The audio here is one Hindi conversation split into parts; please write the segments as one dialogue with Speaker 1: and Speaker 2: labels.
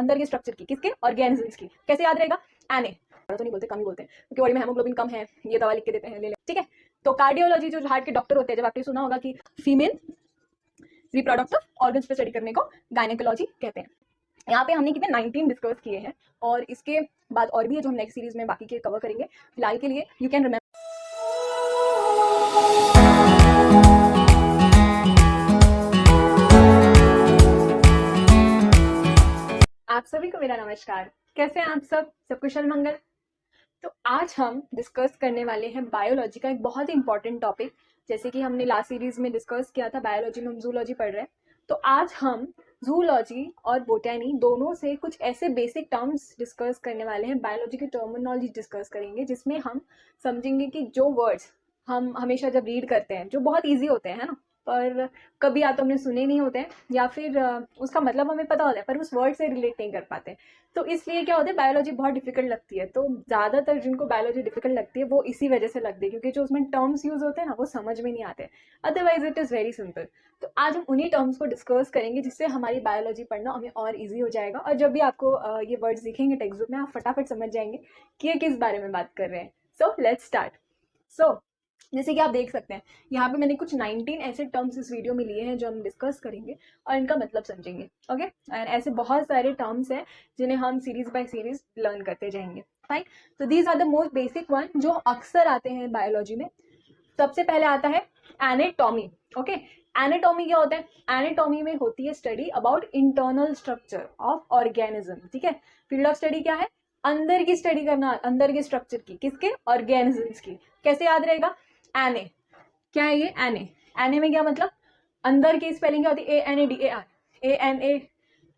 Speaker 1: अंदर के स्ट्रक्चर की, किसके, ऑर्गेनिजम्स की। कैसे याद रहेगा, एनए तो नहीं बोलते, कम ही बोलते हैं क्योंकि बॉडी में हेमोग्लोबिन कम है, ये दवा लिख के देते हैं, ले ले, ठीक है। तो कार्डियोलॉजी जो हार्ट के डॉक्टर होते हैं, जब आपने सुना होगा कि फीमेल रिप्रोडक्टिव ऑर्गन्स पे स्टडी करने को गायनेकोलॉजी कहते हैं। यहाँ पे हमने कितने 19 डिस्कस किए हैं और इसके बाद और भी है जो हम नेक्स्ट सीरीज में बाकी के कवर करेंगे। फिलहाल के लिए यू कैन रिमेंबर, आप सभी को मेरा नमस्कार। कैसे हैं आप सब कुशल मंगल। तो आज हम डिस्कस करने वाले हैं बायोलॉजी का एक बहुत ही इंपॉर्टेंट टॉपिक। जैसे कि हमने लास्ट सीरीज में डिस्कस किया था, बायोलॉजी में हम जूलॉजी पढ़ रहे हैं, तो आज हम जूलॉजी और बोटैनी दोनों से कुछ ऐसे बेसिक टर्म्स डिस्कस करने वाले हैं, बायोलॉजी की टर्मिनोलॉजी डिस्कस करेंगे, जिसमें हम समझेंगे कि जो वर्ड्स हम हमेशा जब रीड करते हैं जो बहुत ईजी होते हैं, है ना, पर कभी या तो हमने सुने नहीं होते हैं या फिर उसका मतलब हमें पता होता है पर उस वर्ड से रिलेट नहीं कर पाते, तो इसलिए क्या होता है, बायोलॉजी बहुत डिफिकल्ट लगती है। तो ज़्यादातर जिनको बायोलॉजी डिफिकल्ट लगती है वो इसी वजह से लगती है, क्योंकि जो उसमें टर्म्स यूज होते हैं ना वो समझ में नहीं आते, otherwise it is very simple. तो आज हम उन्हीं टर्म्स को डिस्कस करेंगे जिससे हमारी बायोलॉजी पढ़ना हमें और ईजी हो जाएगा, और जब भी आपको ये वर्ड्स दिखेंगे टेक्स्ट बुक में आप फटाफट समझ जाएंगे कि ये किस बारे में बात कर रहे हैं। So let's start. सो जैसे कि आप देख सकते हैं यहाँ पे मैंने कुछ 19 ऐसे टर्म्स इस वीडियो में लिए हैं जो हम डिस्कस करेंगे और इनका मतलब समझेंगे, ओके। एंड ऐसे बहुत सारे टर्म्स हैं जिन्हें हम सीरीज बाय सीरीज लर्न करते जाएंगे, फाइन। तो these are the most basic one जो अक्सर आते हैं बायोलॉजी में। सबसे पहले आता है एनाटॉमी, ओके। एनाटॉमी क्या होता है, एनाटॉमी में होती है study about internal structure of organism, ठीक है। फील्ड ऑफ स्टडी क्या है, अंदर की स्टडी करना, अंदर के स्ट्रक्चर की, किसके, ऑर्गेनिजम्स की। कैसे याद रहेगा, एनए क्या है, ये एनए, एनए में क्या मतलब, अंदर की स्पेलिंग क्या होती है, ANADAR, ANA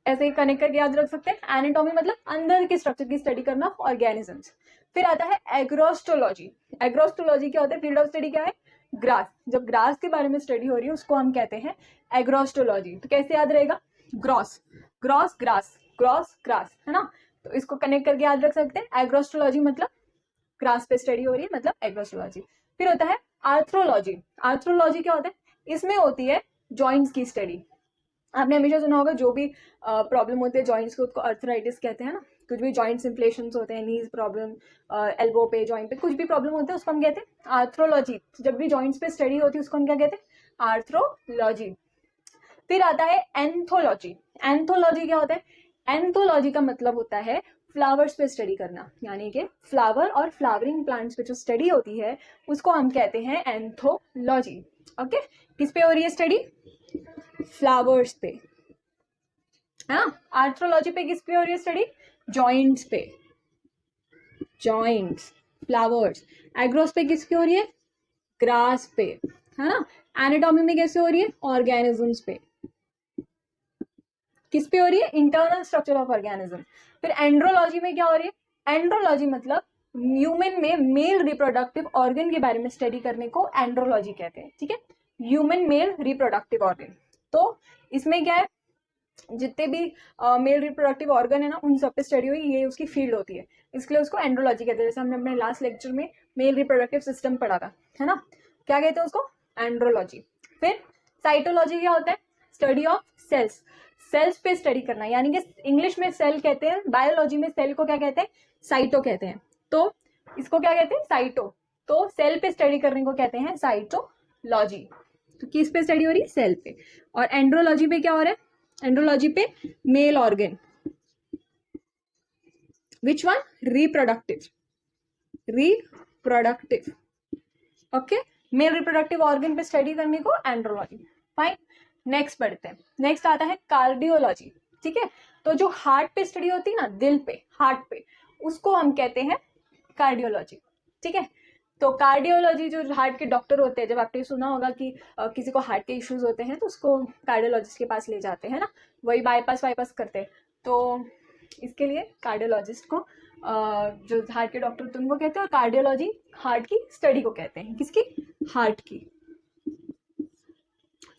Speaker 1: ऐसे कनेक्ट करके याद रख सकते हैं। एनाटॉमी मतलब अंदर के स्ट्रक्चर की स्टडी करना ऑर्गेनिजम्स। फिर आता है एग्रोस्टोलॉजी। एग्रोस्टोलॉजी क्या होता है, फील्ड ऑफ स्टडी क्या है, ग्रास। जब ग्रास के बारे में स्टडी हो रही है उसको हम कहते हैं एग्रोस्टोलॉजी। तो कैसे याद रहेगा, gross, gross grass, gross grass, है ना, तो इसको कनेक्ट करके याद रख सकते हैं। एग्रोस्टोलॉजी मतलब ग्रास पे स्टडी हो रही है, मतलब एग्रोस्टोलॉजी। फिर होता है आर्थ्रोलॉजी। आर्थ्रोलॉजी क्या होता है, इसमें होती है जॉइंट्स की स्टडी। आपने हमेशा सुना होगा जो भी प्रॉब्लम होती है जॉइंट्स को उसको आर्थराइटिस कहते हैं ना, कुछ भी जॉइंट्स इन्फ्लेशंस होते हैं, नीज प्रॉब्लम, एल्बो पे, जॉइंट पे कुछ भी प्रॉब्लम होते हैं उसको हम कहते हैं आर्थ्रोलॉजी। जब भी जॉइंट्स पे स्टडी होती है उसको हम क्या कहते हैं, आर्थ्रोलॉजी। फिर आता है एंथोलॉजी। एंथोलॉजी क्या होता है, एंथोलॉजी का मतलब होता है फ्लावर्स पे स्टडी करना, यानी कि फ्लावर और फ्लावरिंग प्लांट्स पे जो स्टडी होती है उसको हम कहते हैं एंथोलॉजी, ओके। किस पे हो रही है स्टडी, फ्लावर्स पे, है ना। आर्थ्रोलॉजी पे किस पे हो रही है स्टडी, जॉइंट्स पे, जॉइंट्स, फ्लावर्स। एग्रोस पे किसकी हो रही है, ग्रास पे, है ना। एनाटॉमी में कैसे हो रही है, ऑर्गेनिजम्स पे। किस पे हो रही है, इंटरनल स्ट्रक्चर ऑफ ऑर्गेनिज्म। फिर एंड्रोलॉजी में क्या हो रही है, एंड्रोलॉजी मतलब ह्यूमन में मेल रिप्रोडक्टिव ऑर्गन के बारे में स्टडी करने को एंड्रोलॉजी कहते हैं, ठीक है। ह्यूमन मेल रिप्रोडक्टिव ऑर्गन, तो इसमें क्या है, जितने भी मेल रिप्रोडक्टिव ऑर्गन है ना उन सब पे स्टडी हुई, ये उसकी फील्ड होती है, इसलिए उसको एंड्रोलॉजी कहते हैं। जैसे हमने अपने लास्ट लेक्चर में मेल रिप्रोडक्टिव सिस्टम पढ़ा था, है ना, क्या कहते हैं उसको, एंड्रोलॉजी। फिर साइटोलॉजी क्या होता है, स्टडी ऑफ सेल्स, सेल्स पे स्टडी करना, यानी कि इंग्लिश में सेल कहते हैं, बायोलॉजी में सेल को क्या कहते हैं, साइटो कहते हैं, तो इसको क्या कहते हैं, साइटो। तो सेल पे स्टडी करने को कहते हैं साइटोलॉजी। तो किस पे स्टडी हो रही है, सेल पे। और एंड्रोलॉजी पे क्या हो रहा है, एंड्रोलॉजी पे male organ, which one, reproductive, reproductive, okay. Male reproductive organ पे स्टडी करने को एंड्रोलॉजी, फाइन। नेक्स्ट पढ़ते हैं, नेक्स्ट आता है कार्डियोलॉजी, ठीक है। तो जो हार्ट पे स्टडी होती है ना, दिल पे, हार्ट पे, उसको हम कहते हैं कार्डियोलॉजी, ठीक है। तो कार्डियोलॉजी जो हार्ट के डॉक्टर होते हैं, जब आपने सुना होगा कि किसी को हार्ट के इश्यूज होते हैं तो उसको कार्डियोलॉजिस्ट के पास ले जाते हैं ना, वही बाईपास वाईपास करते हैं, तो इसके लिए कार्डियोलॉजिस्ट को जो हार्ट के डॉक्टर होते हैं उनको कहते हैं, और कार्डियोलॉजी हार्ट की स्टडी को कहते हैं, किसकी, हार्ट की।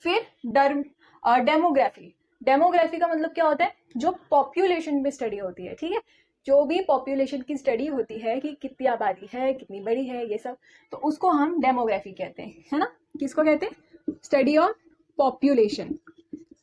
Speaker 1: फिर डेमोग्राफी। डेमोग्राफी का मतलब क्या होता है, जो पॉपुलेशन पे स्टडी होती है, ठीक है, जो भी पॉपुलेशन की स्टडी होती है कि कितनी आबादी है, कितनी बड़ी है, ये सब, तो उसको हम डेमोग्राफी कहते हैं, है ना। किसको कहते हैं, स्टडी ऑफ पॉपुलेशन,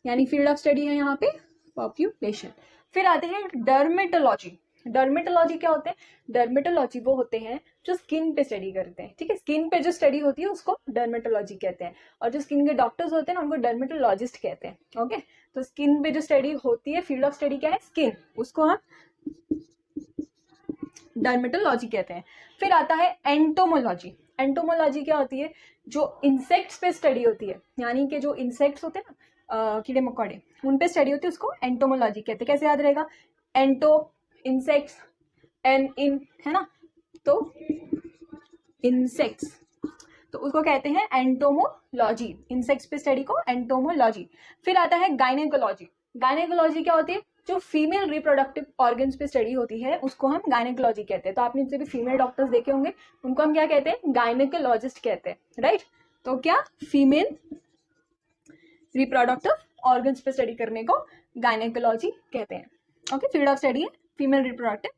Speaker 1: यानी फील्ड ऑफ स्टडी है यहाँ पे पॉपुलेशन। फिर आते हैं डर्मेटोलॉजी। डर्मेटोलॉजी क्या होते हैं? डर्मेटोलॉजी वो होते हैं जो स्किन पे स्टडी करते हैं, ठीक है, स्किन पे जो स्टडी होती है उसको डर्मेटोलॉजी कहते हैं, और जो स्किन के डॉक्टर्स होते हैं ना उनको डर्मेटोलॉजिस्ट कहते हैं। ओके, तो स्किन पे जो स्टडी होती है, फील्ड ऑफ स्टडी क्या है? स्किन, उसको हम डर्मेटोलॉजी कहते हैं। फिर आता है एंटोमोलॉजी। एंटोमोलॉजी क्या होती है? जो इंसेक्ट्स पे स्टडी होती है, यानी कि जो इंसेक्ट्स होते हैं ना, कीड़े मकोड़े, उन पे स्टडी होती है, उसको एंटोमोलॉजी कहते हैं। कैसे याद रहेगा? एंटो इंसेक्ट्स, एन इन, है ना, तो इंसेक्ट्स, तो उसको कहते हैं एंटोमोलॉजी। इंसेक्ट्स पे स्टडी को एंटोमोलॉजी। फिर आता है गायनेकोलॉजी। गायनेकोलॉजी क्या होती है? जो फीमेल रिप्रोडक्टिव ऑर्गन्स पे स्टडी होती है उसको हम गायनेकोलॉजी कहते हैं। तो आपने जितने भी फीमेल डॉक्टर्स देखे होंगे उनको हम क्या कहते हैं? गायनेकोलॉजिस्ट कहते हैं, राइट। तो क्या? फीमेल रिप्रोडक्टिव ऑर्गन्स पे स्टडी करने को गायनेकोलॉजी कहते हैं। ओके, फील्ड ऑफ स्टडी है फीमेल रिप्रोडक्टिव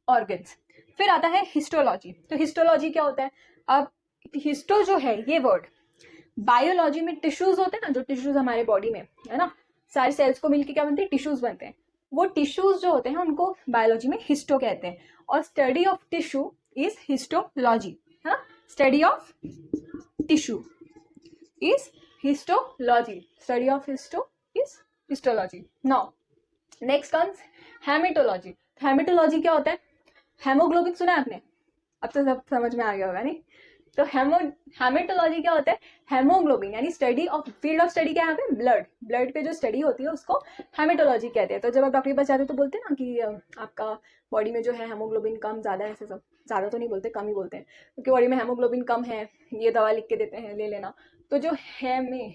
Speaker 1: ऑर्गन्स। फिर आता है हिस्टोलॉजी। तो हिस्टोलॉजी क्या होता है? अब हिस्टो जो है ये वर्ड, बायोलॉजी में टिश्यूज होते हैं ना, जो टिश्यूज हमारे बॉडी में है ना, सारे सेल्स को मिलकर क्या बनते हैं? टिश्यूज बनते हैं। वो टिश्यूज जो होते हैं उनको बायोलॉजी में हिस्टो कहते हैं, और study of tissue is histology, है ना। Study of tissue is histology, study of histo is histology. Now next comes haematology. Haematology क्या होता है? हेमोग्लोबिन सुना है आपने? अब तो सब समझ में आ गया होगा, नहीं? तो हेमेटोलॉजी क्या होता है? हेमोग्लोबिन, यानी study of, field of study क्या है यहाँ पे? ब्लड। ब्लड पे जो स्टडी होती है उसको हेमेटोलॉजी कहते हैं। तो जब आप डॉक्टर के पास जाते हो तो बोलते हैं ना कि आपका बॉडी में जो है हेमोग्लोबिन कम ज़्यादा है, ऐसे सब ज़्यादा तो नहीं बोलते, कम ही बोलते हैं, क्योंकि बॉडी में हेमोग्लोबिन कम है, ये दवा लिख के देते हैं, ले लेना। तो जो HE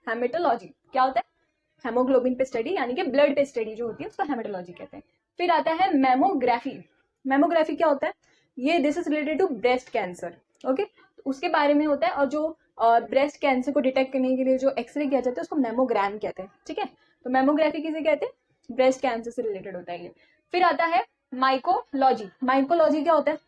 Speaker 1: हेमेटोलॉजी क्या होता है? हेमोग्लोबिन पे स्टडी, यानी कि ब्लड पे स्टडी जो होती है उसको हेमेटोलॉजी कहते हैं। फिर आता है मेमोग्राफी। मेमोग्राफी क्या होता है? ये this is related to breast cancer. Okay, उसके बारे में होता है, और जो ब्रेस्ट कैंसर को डिटेक्ट करने के लिए जो एक्सरे किया जाता है उसको मेमोग्राम कहते हैं, ठीक है। तो मेमोग्राफी किसे कहते हैं? ब्रेस्ट कैंसर से रिलेटेड होता है ये। फिर आता है माइकोलॉजी। माइकोलॉजी क्या होता है?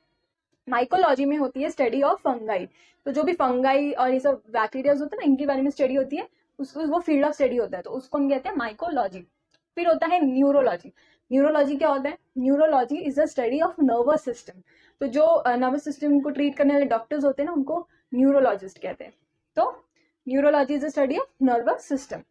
Speaker 1: माइकोलॉजी में होती है स्टडी ऑफ फंगाई। तो जो भी फंगाई और ये सब बैक्टीरिया होते हैं ना, इनके बारे में स्टडी होती है, उसको वो फील्ड ऑफ स्टडी होता है, तो उसको हम कहते हैं माइकोलॉजी। फिर होता है न्यूरोलॉजी। न्यूरोलॉजी क्या होता है? Neurology is the study of nervous system. तो जो नर्वस सिस्टम को ट्रीट करने वाले डॉक्टर्स होते हैं ना उनको न्यूरोलॉजिस्ट कहते हैं। तो neurology is the study of nervous system.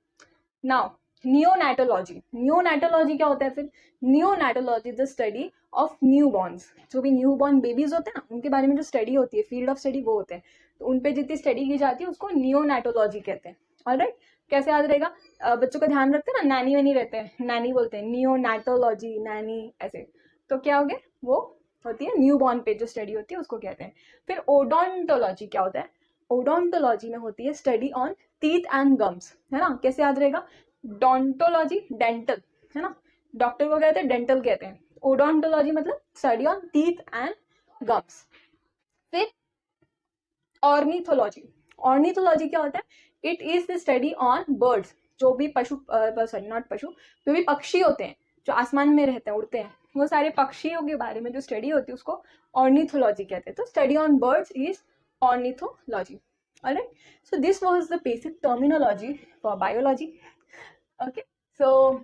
Speaker 1: Now neonatology. Neonatology क्या होता है? फिर neonatology is the study of newborns. जो भी न्यू बॉर्न बेबीज होते हैं ना उनके बारे में जो स्टडी होती है, फील्ड ऑफ स्टडी वो होते हैं, तो उन पे जितनी स्टडी की जाती है उसको नियोनैटोलॉजी कहते हैं। ऑलराइट, कैसे याद रहेगा? बच्चों का ध्यान रखते हैं ना, नैनी वैनी रहते हैं, नैनी बोलते हैं, नियोनैटोलॉजी, नैनी, ऐसे। तो क्या हो गया? वो होती है न्यू बॉर्न पे जो स्टडी होती है उसको कहते हैं। फिर ओडोंटोलॉजी क्या होता है? ओडोंटोलॉजी में होती है study on teeth and gums, है ना। कैसे याद रहेगा? डोंटोलॉजी डेंटल, है ना, डॉक्टर को कहते हैं डेंटल कहते हैं। ओडोंटोलॉजी मतलब study on teeth and gums. फिर ऑर्निथोलॉजी। ऑर्निथोलॉजी क्या होता है? It is the study on birds. जो भी पशु, सॉरी नॉट पशु, जो भी पक्षी होते हैं जो आसमान में रहते हैं, उड़ते हैं, वो सारे पक्षियों के बारे में जो स्टडी होती है उसको ऑर्निथोलॉजी कहते हैं। तो study on birds is ornithology. All right, so this was the basic terminology for biology. Okay, so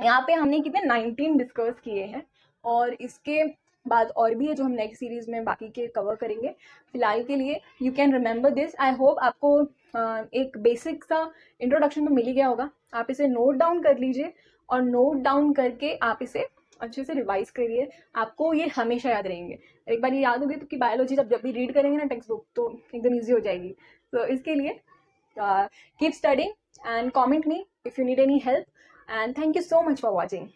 Speaker 1: यहाँ पे हमने कितने 19 डिस्कस किए हैं, और इसके बाद और भी है जो हम नेक्स्ट सीरीज में बाकी के कवर करेंगे। फिलहाल के लिए you can remember this. I hope आपको एक बेसिक सा इंट्रोडक्शन तो मिल ही गया होगा। आप इसे नोट डाउन कर लीजिए, और नोट डाउन करके आप इसे अच्छे से रिवाइज करिए, आपको ये हमेशा याद रहेंगे। एक बार ये याद होगी तो कि बायोलॉजी जब भी रीड करेंगे ना टेक्स्ट बुक, तो एकदम ईजी हो जाएगी। तो इसके लिए keep studying and comment me if you need any help, and thank you so much for watching.